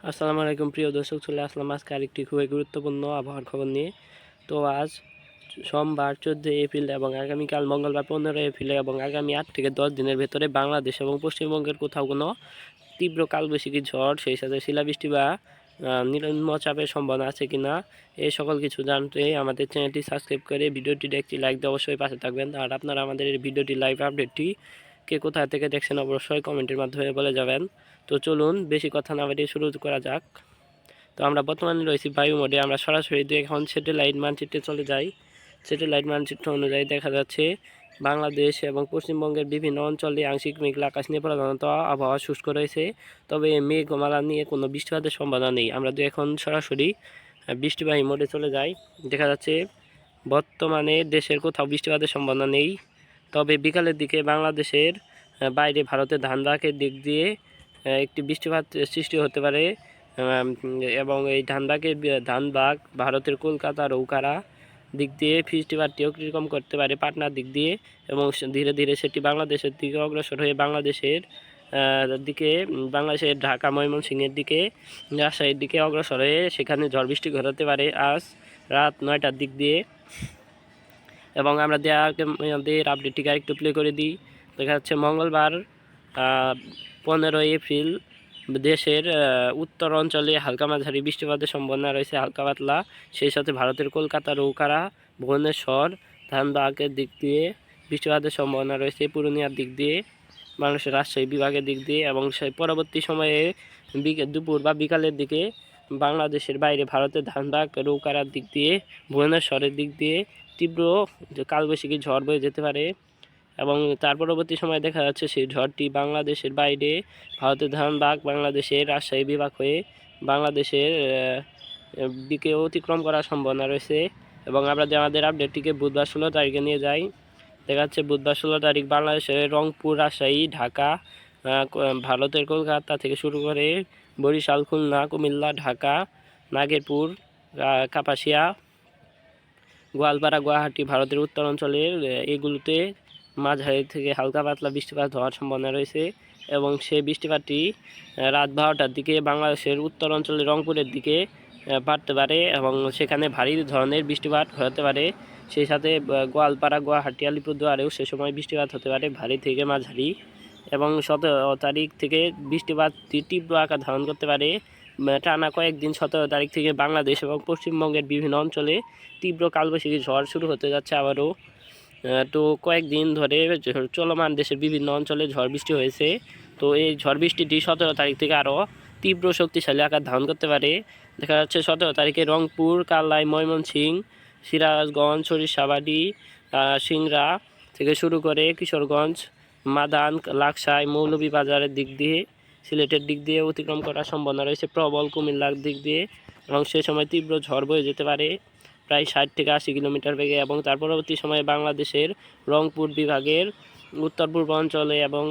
আসসালামু আলাইকুম প্রিয় দর্শক, চলে আসলাম আজকে আরেকটি খুবই গুরুত্বপূর্ণ আবহাওয়ার খবর নিয়ে। তো আজ সোমবার 14 এপ্রিল এবং আগামীকাল মঙ্গলবার 15 এপ্রিল এবং আগামী 8 থেকে 10 দিনের ভেতরে বাংলাদেশ এবং পশ্চিমবঙ্গের কোথাও কোনো তীব্র কালবৈশাখী ঝড়, সেই সাথে শিলাবৃষ্টি বা নিম্নচাপের সম্ভাবনা আছে কিনা, এই সকল কিছু জানতে আমাদের চ্যানেলটি সাবস্ক্রাইব করে ভিডিওটিতে একটি লাইক দিয়ে অবশ্যই পাশে থাকবেন। আর আপনারা আমাদের এই ভিডিওটি লাইভ আপডেটটি কে কোথা থেকে দেখছেন অবশ্যই কমেন্টের মাধ্যমে বলে যাবেন। তো চলুন বেশি কথা না বাড়িয়ে শুরু করা যাক। তো আমরা বর্তমানে রয়েছি বায়ু মোডে। আমরা সরাসরি এখন স্যাটেলাইট মানচিত্রে চলে যাই। স্যাটেলাইট মানচিত্র অনুযায়ী দেখা যাচ্ছে বাংলাদেশ এবং পশ্চিমবঙ্গের বিভিন্ন অঞ্চলে আংশিক মেঘলা আকাশ নিয়ে প্রধানত আবহাওয়া শুষ্ক রয়েছে, তবে মেঘমালা নিয়ে কোনো বৃষ্টিপাতের সম্ভাবনা নেই। আমরা এখন সরাসরি বৃষ্টিবাহী মোডে চলে যাই। দেখা যাচ্ছে বর্তমানে দেশের কোথাও বৃষ্টিপাতের সম্ভাবনা নেই, তবে বিকালের দিকে বাংলাদেশের বাইরে ভারতের ধানবাগের দিক দিয়ে একটি বৃষ্টিপাত সৃষ্টি হতে পারে এবং এই ধানবাগ ভারতের কলকাতা রৌকারা দিক দিয়ে বৃষ্টিপাতটিও কীরকম করতে পারে পাটনার দিক দিয়ে, এবং ধীরে ধীরে সেটি বাংলাদেশের দিকে অগ্রসর হয়ে বাংলাদেশের ঢাকা ময়মনসিংহের দিকে, রাজশাহীর দিকে অগ্রসর হয়ে সেখানে ঝড় বৃষ্টি ঘটাতে পারে আজ রাত 9টার দিক দিয়ে। এবং আমরা আমাদের আপডেটটিকে আরেকটু প্লে করে দিই। দেখা যাচ্ছে মঙ্গলবার 15 এপ্রিল দেশের উত্তর অঞ্চলে হালকা মাঝারি বৃষ্টিপাতের সম্ভাবনা রয়েছে, হালকা পাতলা। সেই সাথে ভারতের কলকাতা রৌকারা ভুবনেশ্বর ধানবাগের দিক দিয়ে বৃষ্টিপাতের সম্ভাবনা রয়েছে, পুরুলিয়ার দিক দিয়ে, বাংলাদেশের রাজশাহী বিভাগের দিক দিয়ে। এবং সেই পরবর্তী সময়ে দুপুর বা বিকালের দিকে বাংলাদেশের বাইরে ভারতের ধানবাগ রৌকারার দিক দিয়ে, ভুবনেশ্বরের দিক দিয়ে তীব্র কালবৈশাখী ঝড় বয়ে যেতে পারে। এবং তার পরবর্তী সময় দেখা যাচ্ছে সেই ঝড়টি বাংলাদেশের বাইরে ভারতের ধানবাগ, বাংলাদেশের রাজশাহী বিভাগ হয়ে বাংলাদেশের দিকে অতিক্রম করার সম্ভাবনা রয়েছে। এবং আমরা আমাদের আপডেটটিকে বুধবার 16 তারিখে নিয়ে যাই। দেখা যাচ্ছে বুধবার 16 তারিখ বাংলাদেশের রংপুর, রাজশাহী, ঢাকা, ভারতের কলকাতা থেকে শুরু করে বরিশাল, খুলনা, কুমিল্লা, ঢাকা, নাগেরপুর, কাপাসিয়া, গোয়ালপাড়া, গুয়াহাটি, ভারতের উত্তর অঞ্চলের এগুলোতে মাঝারি থেকে হালকা পাতলা বৃষ্টিপাত হওয়ার সম্ভাবনা রয়েছে। এবং সেই বৃষ্টিপাতটি রাত 12টার দিকে বাংলাদেশের উত্তর অঞ্চলের রংপুরের দিকে বাড়তে পারে এবং সেখানে ভারী ধরনের বৃষ্টিপাত হতে পারে। সেই সাথে গোয়ালপাড়া, গুয়াহাটি, আলিপুরদুয়ারেও সে সময় বৃষ্টিপাত হতে পারে ভারী থেকে মাঝারি। এবং 17 তারিখ থেকে বৃষ্টিপাত তীব্র আকার ধারণ করতে পারে। টানা কয়েকদিন 17 তারিখ থেকে বাংলাদেশ এবং পশ্চিমবঙ্গের বিভিন্ন অঞ্চলে তীব্র কালবৈশাখী ঝড় শুরু হতে যাচ্ছে আবারও। তো কয়েকদিন ধরে চলমান দেশের বিভিন্ন অঞ্চলে ঝড় বৃষ্টি হয়েছে। তো এই ঝড় বৃষ্টিটি 17 তারিখ থেকে আরও তীব্র শক্তিশালী আকার ধারণ করতে পারে। দেখা যাচ্ছে 17 তারিখে রংপুর, কালাই, ময়মনসিংহ, সিরাজগঞ্জ, সরিষাবাড়ি, সিংড়া থেকে শুরু করে কিশোরগঞ্জ, মাদান, লাকসাই, মৌলভীবাজারের দিক দিয়ে, সিলেটের দিক দিয়ে অতিক্রম করার সম্ভাবনা রয়েছে, প্রবল কুমিল্লার দিক দিয়ে। এবং সে সময় তীব্র ঝড় বয়ে যেতে পারে প্রায় 60 থেকে 80 কিলোমিটার বেগে। এবং তার পরবর্তী সময়ে বাংলাদেশের রংপুর বিভাগের উত্তর পূর্ব অঞ্চলে এবং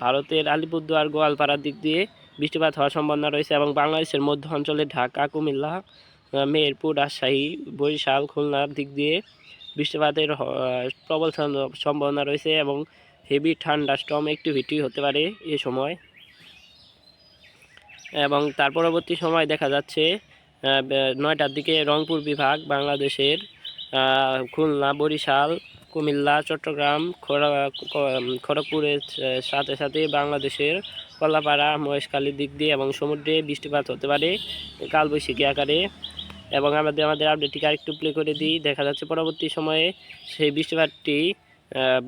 ভারতের আলিপুরদুয়ার, গোয়ালপাড়ার দিক দিয়ে বৃষ্টিপাত হওয়ার সম্ভাবনা রয়েছে। এবং বাংলাদেশের মধ্য অঞ্চলে ঢাকা, কুমিল্লা, মেহেরপুর, রাজশাহী, বরিশাল, খুলনার দিক দিয়ে বৃষ্টিপাতের প্রবল সম্ভাবনা রয়েছে এবং হেভি থান্ডারস্টর্ম অ্যাক্টিভিটি হতে পারে এ সময়। এবং তার পরবর্তী সময় দেখা যাচ্ছে 9টার দিকে রংপুর বিভাগ বাংলাদেশের খুলনা, বরিশাল, কুমিল্লা, চট্টগ্রাম, খড়গপুরের সাথে সাথে বাংলাদেশের কলাপাড়া, মহেশখালীর দিক দিয়ে এবং সমুদ্রে বৃষ্টিপাত হতে পারে কালবৈশাখী আকারে। এবং আমাদের আপডেটটিকে আরেকটু প্লে করে দিই। দেখা যাচ্ছে পরবর্তী সময়ে সেই বৃষ্টিপাতটি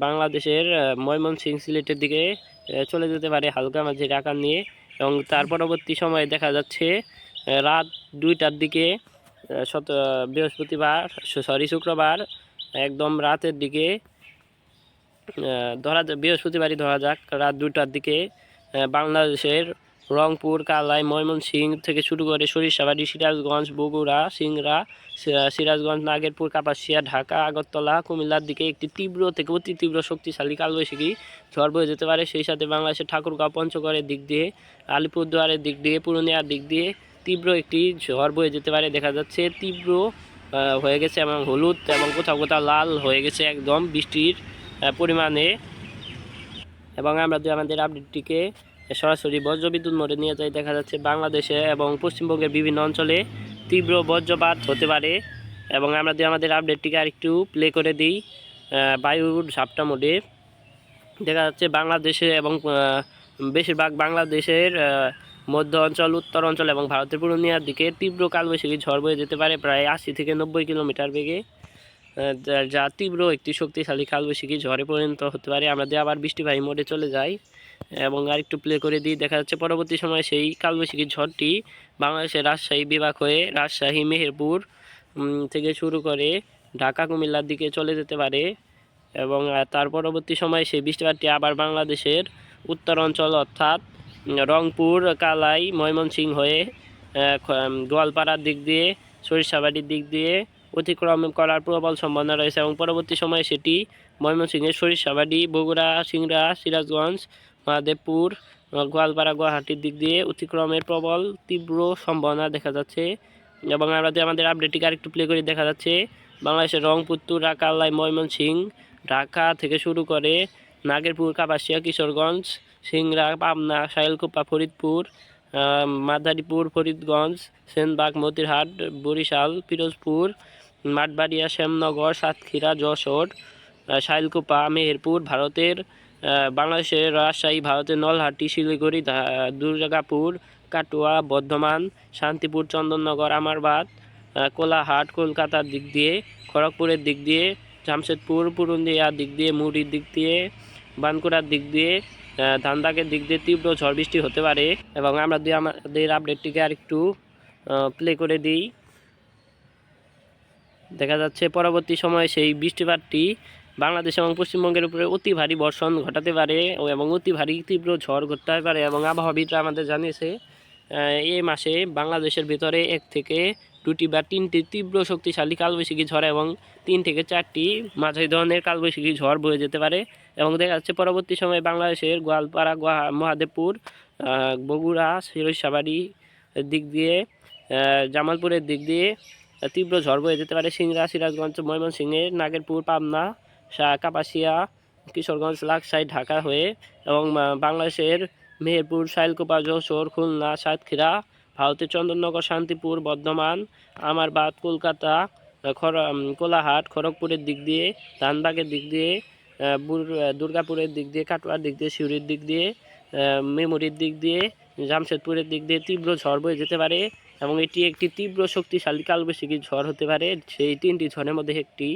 বাংলাদেশের ময়মনসিংহ, সিলেটের দিকে চলে যেতে পারে হালকা মাঝারি আকার নিয়ে। এবং তার পরবর্তী সময়ে দেখা যাচ্ছে রাত 2টার দিকে শুক্রবার একদম রাতের দিকে বৃহস্পতিবারই ধরা যাক, রাত 2টার দিকে বাংলাদেশের রংপুর, কালাই, ময়মনসিংহ থেকে শুরু করে সরিষাবাড়ি, সিরাজগঞ্জ, বগুড়া, সিংড়া, সিরাজগঞ্জ, নাগেরপুর, কাপাসিয়া, ঢাকা, আগরতলা, কুমিল্লার দিকে একটি তীব্র থেকে অতি তীব্র শক্তিশালী কালবৈশাখী ঝড় বয়ে যেতে পারে। সেই সাথে বাংলাদেশের ঠাকুরগাঁও, পঞ্চগড়ের দিক দিয়ে, আলিপুরদুয়ারের দিক দিয়ে, পুরুলিয়ার দিক দিয়ে তীব্র একটি ঝড় বয়ে যেতে পারে। দেখা যাচ্ছে তীব্র হয়ে গেছে এবং হলুদ এবং কোথাও কোথাও লাল হয়ে গেছে একদম বৃষ্টির পরিমাণে। এবং আমরা আমাদের আপডেটটিকে সরাসরি বজ্রবিদ্যুৎ মোডে নিয়ে যায়। দেখা যাচ্ছে বাংলাদেশে এবং পশ্চিমবঙ্গের বিভিন্ন অঞ্চলে তীব্র বজ্রপাত হতে পারে। এবং আমরা যদি আমাদের আপডেটটিকে আরেকটু প্লে করে দিই বায়ুর ঝাপটা মোডে, দেখা যাচ্ছে বাংলাদেশে এবং বেশিরভাগ বাংলাদেশের মধ্য অঞ্চল, উত্তর অঞ্চল এবং ভারতের পূর্ণিয়ার দিকে তীব্র কালবৈশাখী ঝড় বয়ে যেতে পারে প্রায় 80 থেকে 90 কিলোমিটার বেগে, যা তীব্র একটি শক্তিশালী কালবৈশাখী ঝড়ে পরিণত হতে পারে। আমরা দিয়ে আবার বৃষ্টিবাহী মোডে চলে যাই এবং আরেকটু প্লে করে দিই। দেখা যাচ্ছে পরবর্তী সময়ে সেই কালবৈশাখী ঝড়টি বাংলাদেশের রাজশাহী বিভাগ হয়ে রাজশাহী, মেহেরপুর থেকে শুরু করে ঢাকা, কুমিল্লার দিকে চলে যেতে পারে। এবং তার পরবর্তী সময়ে সেই বৃষ্টিপাতটি আবার বাংলাদেশের উত্তর অঞ্চল অর্থাৎ রংপুর, কালাই, ময়মনসিংহ হয়ে গোয়ালপাড়ার দিক দিয়ে, সরিষাবাড়ির দিক দিয়ে অতিক্রম করার প্রবল সম্ভাবনা রয়েছে। এবং পরবর্তী সময়ে সেটি ময়মনসিংহের সরিষাবাড়ি, বগুড়া, সিংড়া, সিরাজগঞ্জ, মহাদেবপুর, গোয়ালপাড়া, গুয়াহাটির দিক দিয়ে অতিক্রমের প্রবল তীব্র সম্ভাবনা দেখা যাচ্ছে। এবং আমরা যদি আমাদের আপডেটটিকে আরেকটু প্লে করি, দেখা যাচ্ছে বাংলাদেশের রংপুর, তুরা, কালাই, ময়মনসিংহ, ঢাকা থেকে শুরু করে নাগেরপুর, কাপাসিয়া, কিশোরগঞ্জ, সিংড়া, পাবনা, সাহেলকুপা, ফরিদপুর, মাদারীপুর, ফরিদগঞ্জ, সেনবাগ, মতিরহাট, বরিশাল, পিরোজপুর, মাঠবাড়িয়া, শ্যামনগর, সাতক্ষীরা, যশোর, সাহেলকুপা, মেহেরপুর ভারতের, বাংলাদেশের রাজশাহী ভারতের, নলহাটি, শিলিগুড়ি, দুর্গাপুর, কাটুয়া, বর্ধমান, শান্তিপুর, চন্দননগর, আমারবাদ, কোলাহাট কলকাতার দিক দিয়ে, খড়গপুরের দিক দিয়ে, জামশেদপুর, পুরুলিয়ার দিক দিয়ে, মুড়ির দিক দিয়ে, বানকুড়ার দিক দিয়ে, ধানবাগের দিক দিয়ে তীব্র ঝড় বৃষ্টি হতে পারে। এবং আমরা যদি আমাদের আপডেটটিকে আরেকটু প্লে করে দিই, দেখা যাচ্ছে পরবর্তী সময়ে সেই বৃষ্টিপাতটি বাংলাদেশ এবং পশ্চিমবঙ্গের উপরে অতি ভারী বর্ষণ ঘটাতে পারে এবং অতি ভারী তীব্র ঝড় ঘটাতে পারে। এবং আবহাওয়াবিদরা আমাদের জানিয়েছে এই মাসে বাংলাদেশের ভিতরে 1 থেকে 2টি বা 3টি তীব্র শক্তিশালী কালবৈশাখী ঝড় এবং 3 থেকে 4টি মাঝারি ধরনের কালবৈশাখী ঝড় বয়ে যেতে পারে। এবং দেখা যাচ্ছে পরবর্তী সময়ে বাংলাদেশের গোয়ালপাড়া, মহাদেবপুর, বগুড়া, সরিষাবাড়ি দিক দিয়ে, জামালপুরের দিক দিয়ে তীব্র ঝড় বয়ে যেতে পারে। সিংড়া, সিরাজগঞ্জ, ময়মনসিংহের, নাগেরপুর, পাবনা, কাপাসিয়া, কিশোরগঞ্জ, লাকসাই, ঢাকা হয়ে এবং বাংলাদেশের মেহেরপুর, সাহেলকুপা, যশোর, খুলনা, সাতক্ষীরা, ভারতের চন্দননগর, শান্তিপুর, বর্ধমান, আমারবাদ, কলকাতা, কোলাহাট, খড়গপুরের দিক দিয়ে, ধানবাগের দিক দিয়ে, দুর্গাপুরের দিক দিয়ে, কাটোয়ার দিক দিয়ে, সিউড়ির দিক দিয়ে, মেমোরির দিক দিয়ে, জামশেদপুরের দিক দিয়ে তীব্র ঝড় বয়ে যেতে পারে। এবং এটি একটি তীব্র শক্তিশালী কালবৈশাখী ঝড় হতে পারে, সেই 3টি ঝড়ের মধ্যে একটি।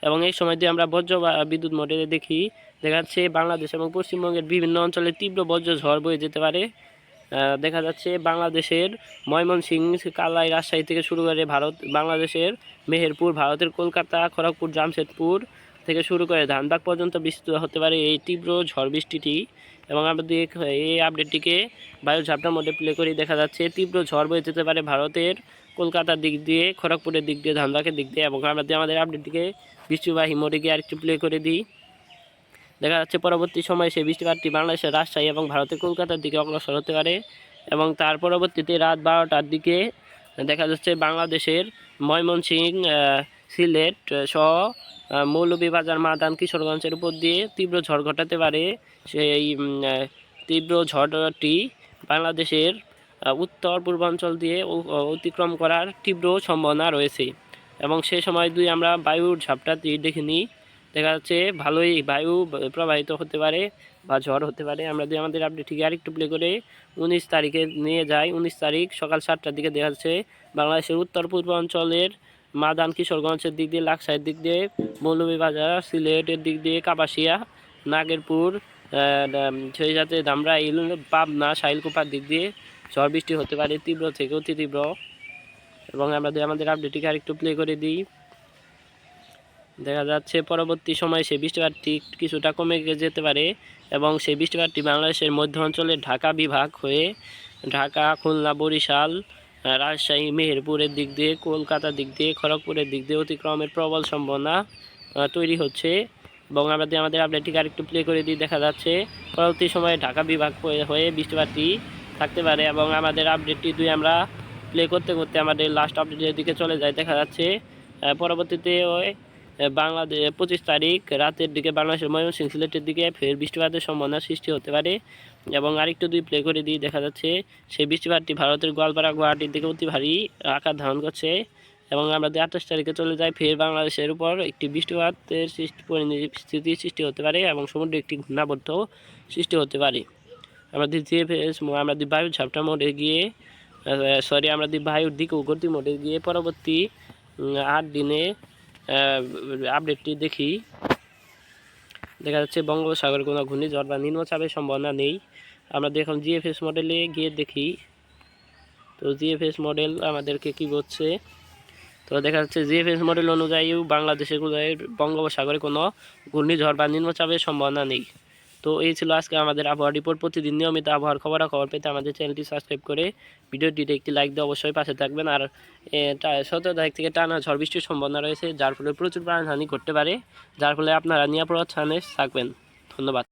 এবং এই সময় দিয়ে আমরা বজ্র বিদ্যুৎ মোডে দেখি, দেখা যাচ্ছে বাংলাদেশ এবং পশ্চিমবঙ্গের বিভিন্ন অঞ্চলে তীব্র বজ্র ঝড় বয়ে যেতে পারে। দেখা যাচ্ছে বাংলাদেশের ময়মনসিংহ, কালাই, রাজশাহী থেকে শুরু করে বাংলাদেশের মেহেরপুর, ভারতের কলকাতা, খড়গপুর, জামশেদপুর থেকে শুরু করে ধানবাগ পর্যন্ত বিস্তৃত হতে পারে এই তীব্র ঝড় বৃষ্টিটি। এবং আমরা এই আপডেটটিকে বায়ুর ঝাপটার মধ্যে প্লে করি, দেখা যাচ্ছে তীব্র ঝড় বয়ে যেতে পারে ভারতের কলকাতার দিক দিয়ে, খড়গপুরের দিক দিয়ে, ধানবাগের দিক দিয়ে। এবং আমরা আমাদের আপডেটটিকে বৃষ্টিবাহী মোডে গিয়ে আরেকটু প্লে করে দিই, দেখা যাচ্ছে পরবর্তী সময়ে সেই বৃষ্টিপাতটি বাংলাদেশের রাজশাহী এবং ভারতের কলকাতার দিকে অগ্রসর হতে পারে। এবং তার পরবর্তীতে রাত 12টার দিকে দেখা যাচ্ছে বাংলাদেশের ময়মনসিংহ, সিলেট সহ মৌলভীবাজার, মাদান, কিশোরগঞ্জের উপর দিয়ে তীব্র ঝড় ঘটাতে পারে। সেই তীব্র ঝড়টি বাংলাদেশের উত্তর পূর্বাঞ্চল দিয়ে অতিক্রম করার তীব্র সম্ভাবনা রয়েছে। এবং সে সময় যদি আমরা বায়ুর ঝাপটাটি দেখে নিই, দেখা যাচ্ছে ভালোই বায়ু প্রবাহিত হতে পারে বা ঝড় হতে পারে। আমরা যদি আমাদের আপডেটটিকে আরেকটু প্লে করে 19 তারিখে নিয়ে যাই, 19 তারিখ সকাল 7টার দিকে দেখা যাচ্ছে বাংলাদেশের উত্তর পূর্বাঞ্চলের মাদান, কিশোরগঞ্জের দিক দিয়ে, লাকসাইয়ের দিক দিয়ে, মৌলভীবাজার, সিলেটের দিক দিয়ে, কাপাসিয়া, নাগেরপুর, সেই সাথে ধামরাইল, পাবনা, সাহেলকুপার দিক দিয়ে ঝড় বৃষ্টি হতে পারে তীব্র থেকে অতি তীব্র। এবং আমরা যদি আমাদের আপডেটটিকে আরেকটু প্লে করে দিই, দেখা যাচ্ছে পরবর্তী সময়ে সেই বৃষ্টিপাতটি কিছুটা কমে যেতে পারে। এবং সেই বৃষ্টিপাতটি বাংলাদেশের মধ্য অঞ্চলের ঢাকা বিভাগ হয়ে ঢাকা, খুলনা, বরিশাল, রাজশাহী, মেহেরপুরের দিক দিয়ে, কলকাতার দিক দিয়ে, খড়গপুরের দিক দিয়ে অতিক্রমের প্রবল সম্ভাবনা তৈরি হচ্ছে। এবং আমরা যদি আমাদের আপডেটটিকে আরেকটু প্লে করে দিই, দেখা যাচ্ছে পরবর্তী সময়ে ঢাকা বিভাগ হয়ে বৃষ্টিপাতটি থাকতে পারে। এবং আমাদের আপডেটটি আমরা প্লে করতে করতে আমাদের লাস্ট আপডেটের দিকে চলে যায়, দেখা যাচ্ছে পরবর্তীতে বাংলাদেশ 25 তারিখ রাতের দিকে বাংলাদেশের ময়মনসিংহ সিলেটের দিকে ফের বৃষ্টিপাতের সম্ভাবনা সৃষ্টি হতে পারে। এবং আরেকটু দুই প্লে করে দিয়ে দেখা যাচ্ছে সেই বৃষ্টিপাতটি ভারতের গোয়ালপাড়া গুয়াহাটির দিকে অতি ভারী আকার ধারণ করছে। এবং আমরা 28 তারিখে চলে যাই, ফের বাংলাদেশের উপর একটি বৃষ্টিপাতের পরিস্থিতি সৃষ্টি হতে পারে এবং সমুদ্রে একটি ঘূর্ণাবর্ত সৃষ্টি হতে পারে। আমরা আমরা বায়ুর ঝাপটা মোডে গিয়ে আমরা বায়ুর দিকে গতি মোডে গিয়ে পরবর্তী 8 দিনে আপডেটটি দেখি। দেখা যাচ্ছে বঙ্গোপসাগরে কোনো ঘূর্ণিঝড় বা নিম্নচাপের সম্ভাবনা নেই। আমরা দেখুন জিএফএস মডেলে গিয়ে দেখি, তো জিএফএস মডেল আমাদেরকে কি বলছে। তো দেখা যাচ্ছে জিএফএস মডেল অনুযায়ী বাংলাদেশের বঙ্গোপসাগরে কোনো ঘূর্ণিঝড় বা নিম্নচাপের সম্ভাবনা নেই। তো এই ছিল আজকে আমাদের আবহাওয়া রিপোর্ট। প্রতিদিন নিয়মিত আবহাওয়ার খবর পেতে আমাদের চ্যানেলটি সাবস্ক্রাইব করে ভিডিওটিতে একটি লাইক দিয়ে অবশ্যই পাশে থাকবেন। আর 17 তারিখ থেকে টানা ঝড় বৃষ্টির সম্ভাবনা রয়েছে, যার ফলে প্রচুর প্রাণহানি ঘটতে পারে, যার ফলে আপনারা নিরাপদ স্থানে থাকবেন। ধন্যবাদ।